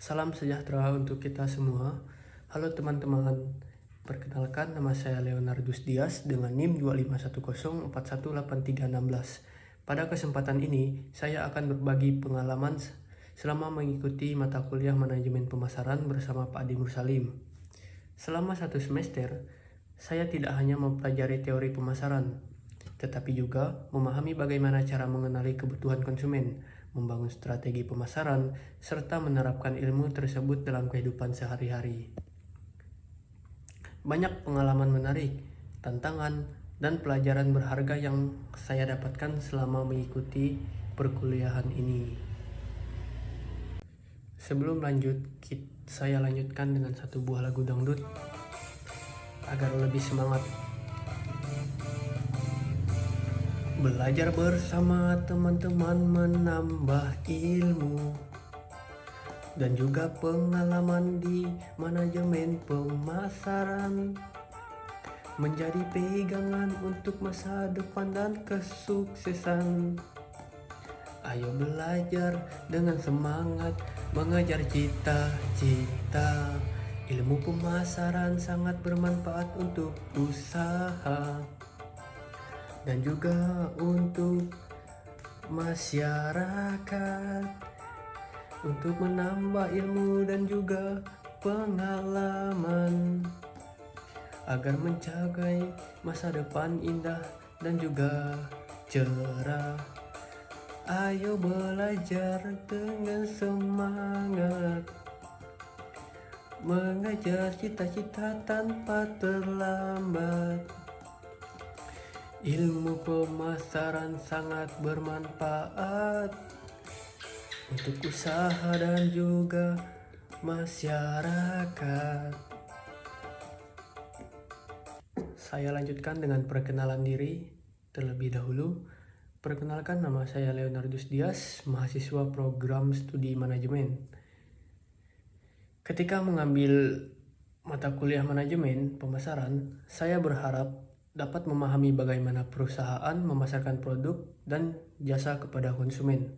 Salam sejahtera untuk kita semua. Halo teman-teman, perkenalkan nama saya Leonardus Dias dengan NIM 2510418316. Pada kesempatan ini, saya akan berbagi pengalaman selama mengikuti mata kuliah manajemen pemasaran bersama Pak Adi Mursalim. Selama 1 semester, saya tidak hanya mempelajari teori pemasaran, tetapi juga memahami bagaimana cara mengenali kebutuhan konsumen, membangun strategi pemasaran, serta menerapkan ilmu tersebut dalam kehidupan sehari-hari. Banyak pengalaman menarik, tantangan, dan pelajaran berharga yang saya dapatkan selama mengikuti perkuliahan ini. Sebelum lanjut, saya lanjutkan dengan satu buah lagu dangdut agar lebih semangat. Belajar bersama teman-teman menambah ilmu dan juga pengalaman di manajemen pemasaran menjadi pegangan untuk masa depan dan kesuksesan. Ayo belajar dengan semangat mengejar cita-cita. Ilmu pemasaran sangat bermanfaat untuk usaha dan juga untuk masyarakat, untuk menambah ilmu dan juga pengalaman agar mencapai masa depan indah dan juga cerah. Ayo belajar dengan semangat mengejar cita-cita tanpa terlambat. Ilmu pemasaran sangat bermanfaat untuk usaha dan juga masyarakat. Saya lanjutkan dengan perkenalan diri terlebih dahulu. Perkenalkan, nama saya Leonardus Dias, mahasiswa program studi manajemen. Ketika mengambil mata kuliah manajemen pemasaran, saya berharap dapat memahami bagaimana perusahaan memasarkan produk dan jasa kepada konsumen.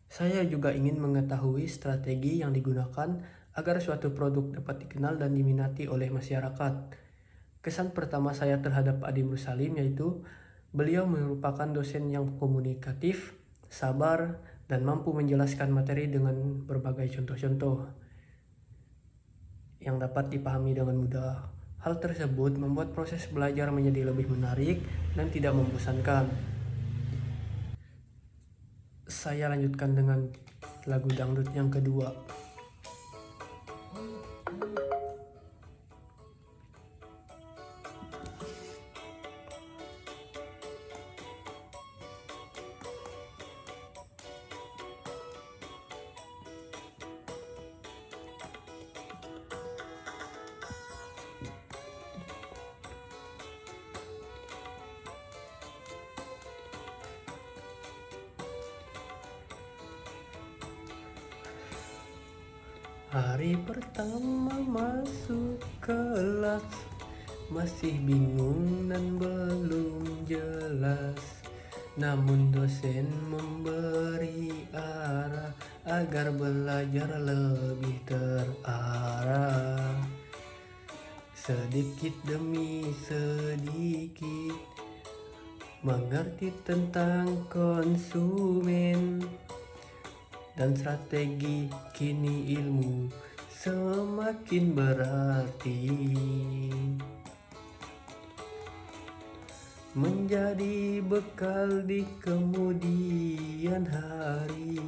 Saya juga ingin mengetahui strategi yang digunakan agar suatu produk dapat dikenal dan diminati oleh masyarakat. Kesan pertama saya terhadap Pak Adi Mursalim yaitu beliau merupakan dosen yang komunikatif, sabar, dan mampu menjelaskan materi dengan berbagai contoh-contoh yang dapat dipahami dengan mudah. Hal tersebut membuat proses belajar menjadi lebih menarik dan tidak membosankan. Saya lanjutkan dengan lagu dangdut yang kedua. Hari pertama masuk kelas, masih bingung dan belum jelas. Namun dosen memberi arah agar belajar lebih terarah. Sedikit demi sedikit mengerti tentang konsumen dan strategi, kini ilmu semakin berarti menjadi bekal di kemudian hari.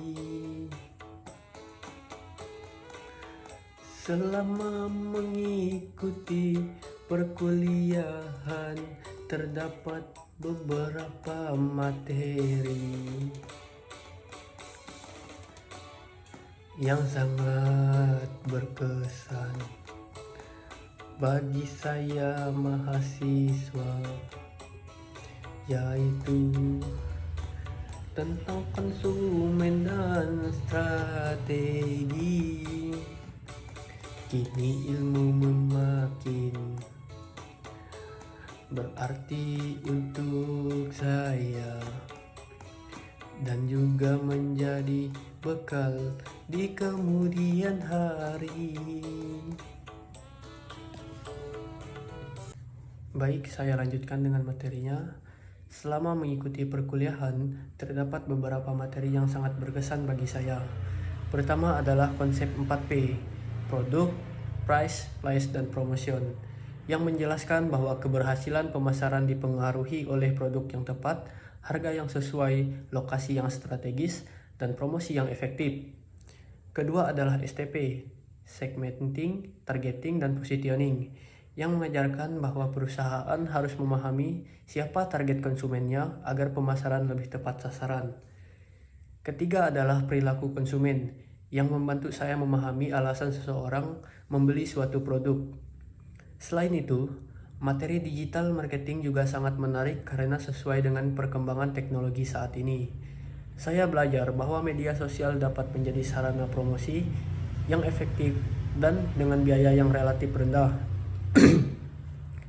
Selama mengikuti perkuliahan terdapat beberapa materi yang sangat berkesan bagi saya mahasiswa, yaitu tentang konsumen dan strategi. Kini ilmu memakin berarti untuk saya. dan juga menjadi bekal di kemudian hari. Baik, saya lanjutkan dengan materinya. Selama mengikuti perkuliahan, terdapat beberapa materi yang sangat berkesan bagi saya. Pertama adalah konsep 4P, produk, price, place, dan promotion, yang menjelaskan bahwa keberhasilan pemasaran dipengaruhi oleh produk yang tepat, harga yang sesuai, lokasi yang strategis, dan promosi yang efektif. Kedua adalah STP, segmenting, targeting, dan positioning, yang mengajarkan bahwa perusahaan harus memahami siapa target konsumennya agar pemasaran lebih tepat sasaran. Ketiga adalah perilaku konsumen, yang membantu saya memahami alasan seseorang membeli suatu produk. Selain itu, materi digital marketing juga sangat menarik karena sesuai dengan perkembangan teknologi saat ini. Saya belajar bahwa media sosial dapat menjadi sarana promosi yang efektif dan dengan biaya yang relatif rendah.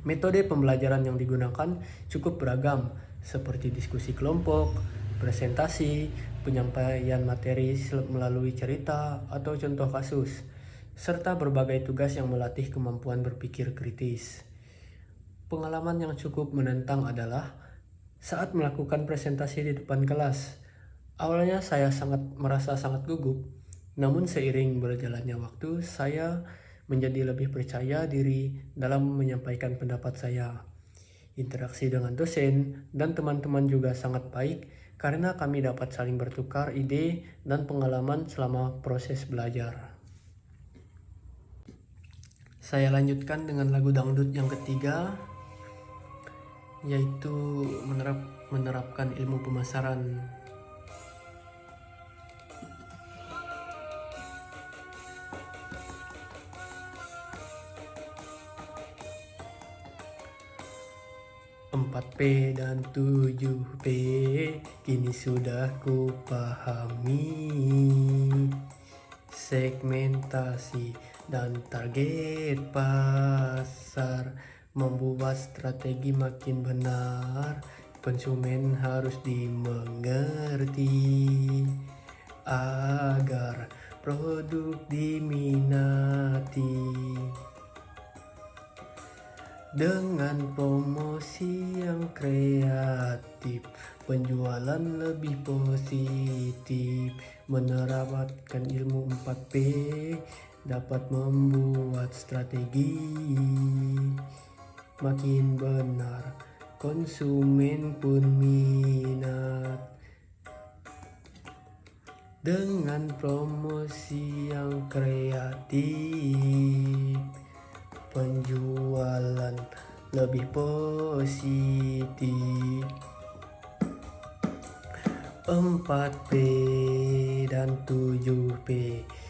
Metode pembelajaran yang digunakan cukup beragam, seperti diskusi kelompok, presentasi, penyampaian materi melalui cerita atau contoh kasus, serta berbagai tugas yang melatih kemampuan berpikir kritis. Pengalaman yang cukup menantang adalah saat melakukan presentasi di depan kelas. Awalnya saya merasa sangat gugup, namun seiring berjalannya waktu, saya menjadi lebih percaya diri dalam menyampaikan pendapat saya. Interaksi dengan dosen dan teman-teman juga sangat baik karena kami dapat saling bertukar ide dan pengalaman selama proses belajar. Saya lanjutkan dengan lagu dangdut yang ketiga, yaitu menerapkan ilmu pemasaran. Empat P dan 7P kini sudah ku pahami. Segmentasi dan target pasar, membuat strategi makin benar. Konsumen harus dimengerti agar produk diminati. Dengan promosi yang kreatif, penjualan lebih positif. Menerapkan ilmu 4P dapat membuat strategi makin benar, konsumen pun minat. Dengan promosi yang kreatif, penjualan lebih positif. 4P dan 7P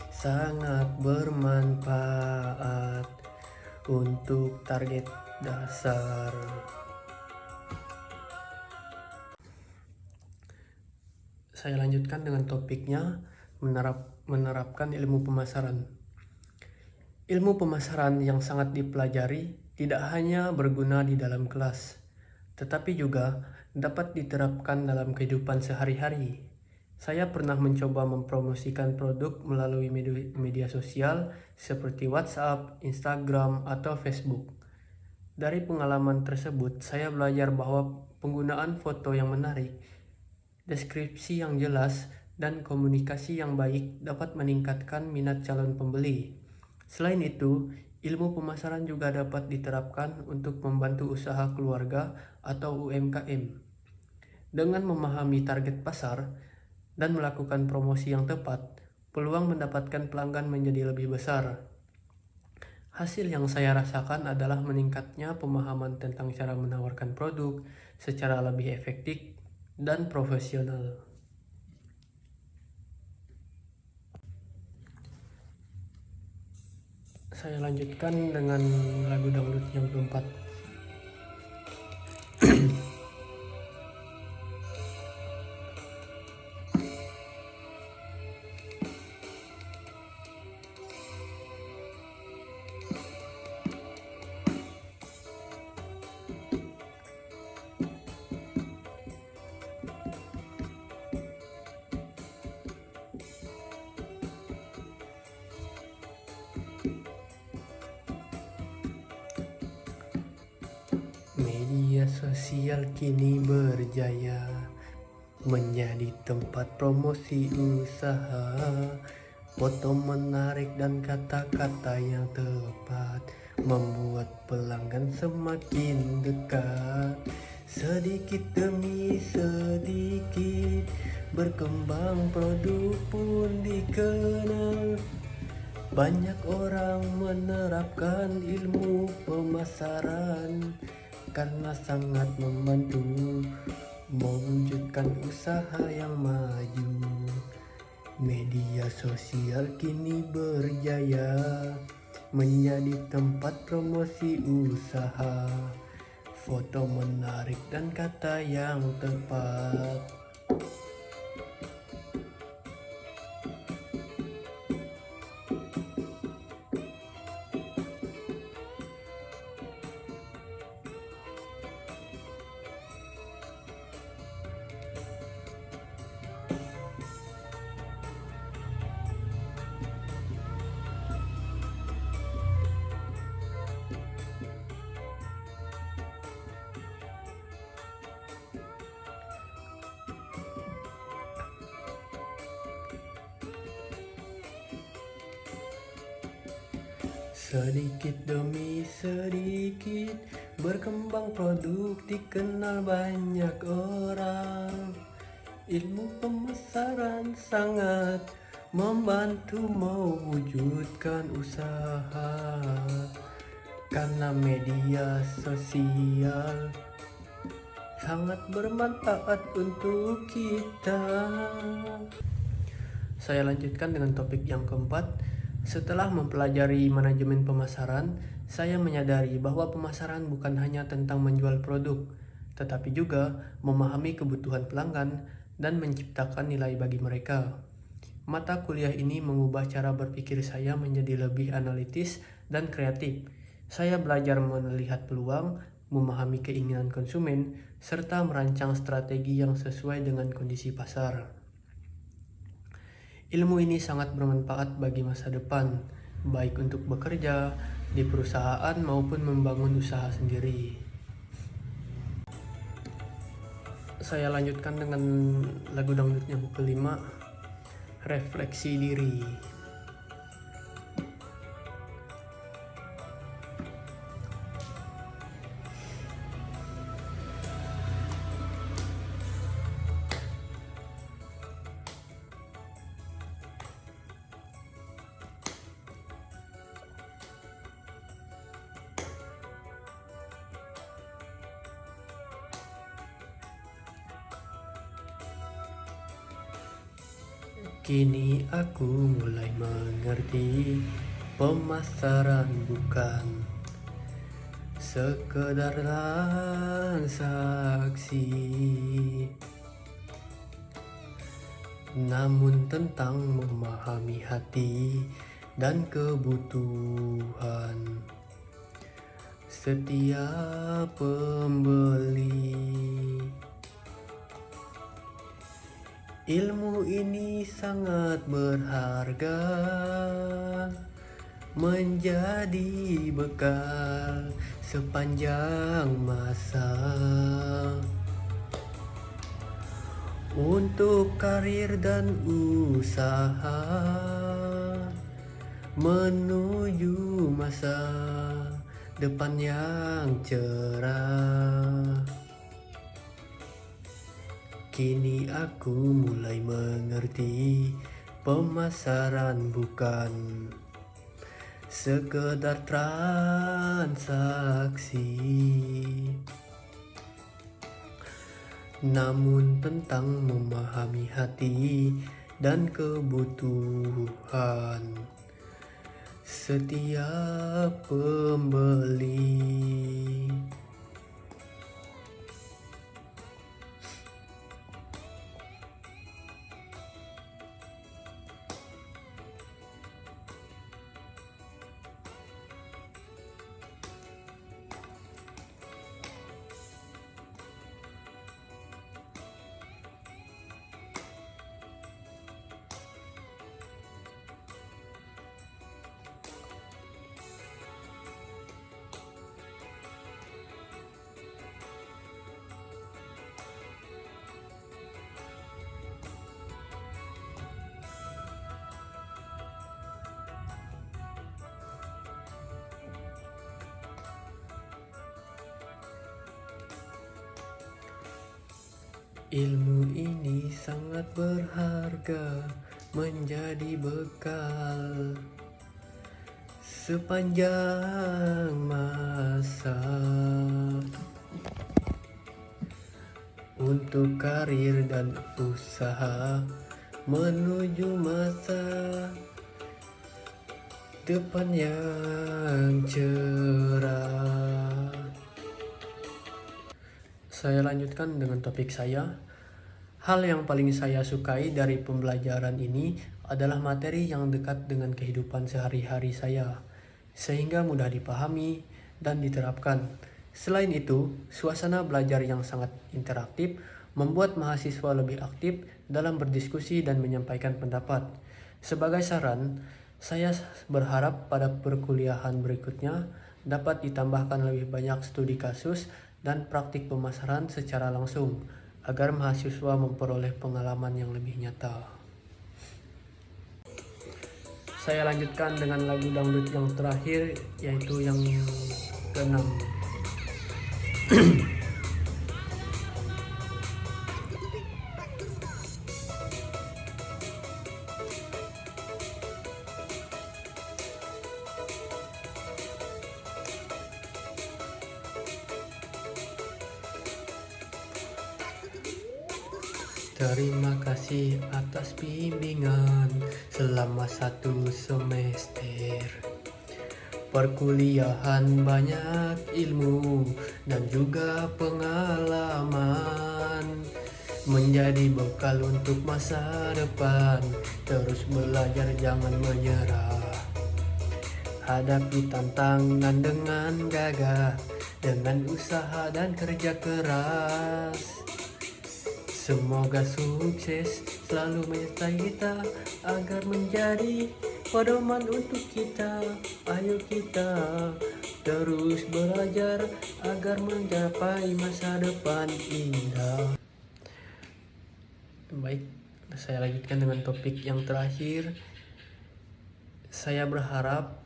sangat bermanfaat untuk target dasar. Saya lanjutkan dengan topiknya, menerapkan ilmu pemasaran. Ilmu pemasaran yang sangat dipelajari tidak hanya berguna di dalam kelas, tetapi juga dapat diterapkan dalam kehidupan sehari-hari. Saya pernah mencoba mempromosikan produk melalui media sosial seperti WhatsApp, Instagram, atau Facebook. Dari pengalaman tersebut, saya belajar bahwa penggunaan foto yang menarik, deskripsi yang jelas, dan komunikasi yang baik dapat meningkatkan minat calon pembeli. Selain itu, ilmu pemasaran juga dapat diterapkan untuk membantu usaha keluarga atau UMKM. Dengan memahami target pasar dan melakukan promosi yang tepat, peluang mendapatkan pelanggan menjadi lebih besar. Hasil yang saya rasakan adalah meningkatnya pemahaman tentang cara menawarkan produk secara lebih efektif dan profesional. Saya lanjutkan dengan lagu dangdut yang keempat. sosial kini berjaya menjadi tempat promosi usaha. Foto menarik dan kata-kata yang tepat membuat pelanggan semakin dekat. Sedikit demi sedikit berkembang, produk pun dikenal. Banyak orang menerapkan ilmu pemasaran karena sangat membantu mewujudkan usaha yang maju. Media sosial kini berjaya menjadi tempat promosi usaha. Foto menarik dan kata yang tepat. Sedikit demi sedikit berkembang, produk dikenal banyak orang. Ilmu pemasaran sangat membantu mewujudkan usaha karena media sosial sangat bermanfaat untuk kita. Saya lanjutkan dengan topik yang keempat. Setelah mempelajari manajemen pemasaran, saya menyadari bahwa pemasaran bukan hanya tentang menjual produk, tetapi juga memahami kebutuhan pelanggan dan menciptakan nilai bagi mereka. Mata kuliah ini mengubah cara berpikir saya menjadi lebih analitis dan kreatif. Saya belajar melihat peluang, memahami keinginan konsumen, serta merancang strategi yang sesuai dengan kondisi pasar. Ilmu ini sangat bermanfaat bagi masa depan, baik untuk bekerja di perusahaan maupun membangun usaha sendiri. Saya lanjutkan dengan lagu dangdut yang kelima, Refleksi Diri. Kini aku mulai mengerti, pemasaran bukan sekedar transaksi, namun tentang memahami hati dan kebutuhan setiap pembeli. Ilmu ini sangat berharga, menjadi bekal sepanjang masa untuk karir dan usaha menuju masa depan yang cerah. Kini aku mulai mengerti, pemasaran bukan sekedar transaksi, namun tentang memahami hati dan kebutuhan setiap pembeli. Ilmu ini sangat berharga, menjadi bekal sepanjang masa untuk karir dan usaha menuju masa depan yang cerah. Saya lanjutkan dengan topik saya. Hal yang paling saya sukai dari pembelajaran ini adalah materi yang dekat dengan kehidupan sehari-hari saya, sehingga mudah dipahami dan diterapkan. Selain itu, suasana belajar yang sangat interaktif membuat mahasiswa lebih aktif dalam berdiskusi dan menyampaikan pendapat. Sebagai saran, saya berharap pada perkuliahan berikutnya dapat ditambahkan lebih banyak studi kasus dan praktik pemasaran secara langsung agar mahasiswa memperoleh pengalaman yang lebih nyata. Saya lanjutkan dengan lagu dangdut yang terakhir, yaitu yang ke-6. Terima kasih atas bimbingan selama 1 semester. Perkuliahan banyak ilmu dan juga pengalaman, menjadi bekal untuk masa depan. Terus belajar, jangan menyerah. Hadapi tantangan dengan gagah, dengan usaha dan kerja keras. Semoga sukses selalu menyertai kita agar menjadi pedoman untuk kita. Ayo kita terus belajar agar mencapai masa depan indah. Baik, saya lanjutkan dengan topik yang terakhir. Saya berharap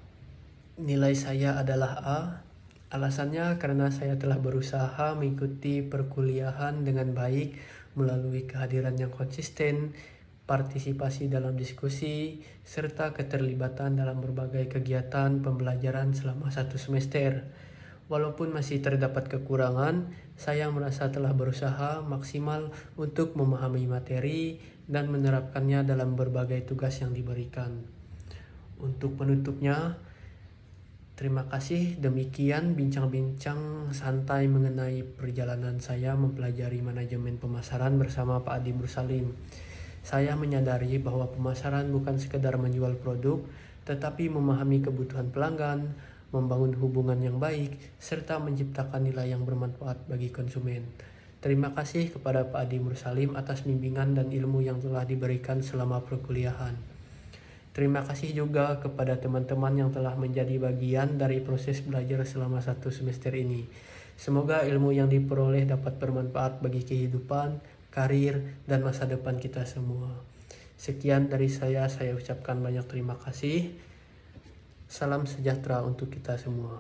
nilai saya adalah A. Alasannya karena saya telah berusaha mengikuti perkuliahan dengan baik melalui kehadiran yang konsisten, partisipasi dalam diskusi, serta keterlibatan dalam berbagai kegiatan pembelajaran selama 1 semester. Walaupun masih terdapat kekurangan, saya merasa telah berusaha maksimal untuk memahami materi dan menerapkannya dalam berbagai tugas yang diberikan. Untuk penutupnya, terima kasih. Demikian bincang-bincang santai mengenai perjalanan saya mempelajari manajemen pemasaran bersama Pak Adi Mursalim. Saya menyadari bahwa pemasaran bukan sekedar menjual produk, tetapi memahami kebutuhan pelanggan, membangun hubungan yang baik, serta menciptakan nilai yang bermanfaat bagi konsumen. Terima kasih kepada Pak Adi Mursalim atas bimbingan dan ilmu yang telah diberikan selama perkuliahan. Terima kasih juga kepada teman-teman yang telah menjadi bagian dari proses belajar selama 1 semester ini. Semoga ilmu yang diperoleh dapat bermanfaat bagi kehidupan, karir, dan masa depan kita semua. Sekian dari saya ucapkan banyak terima kasih. Salam sejahtera untuk kita semua.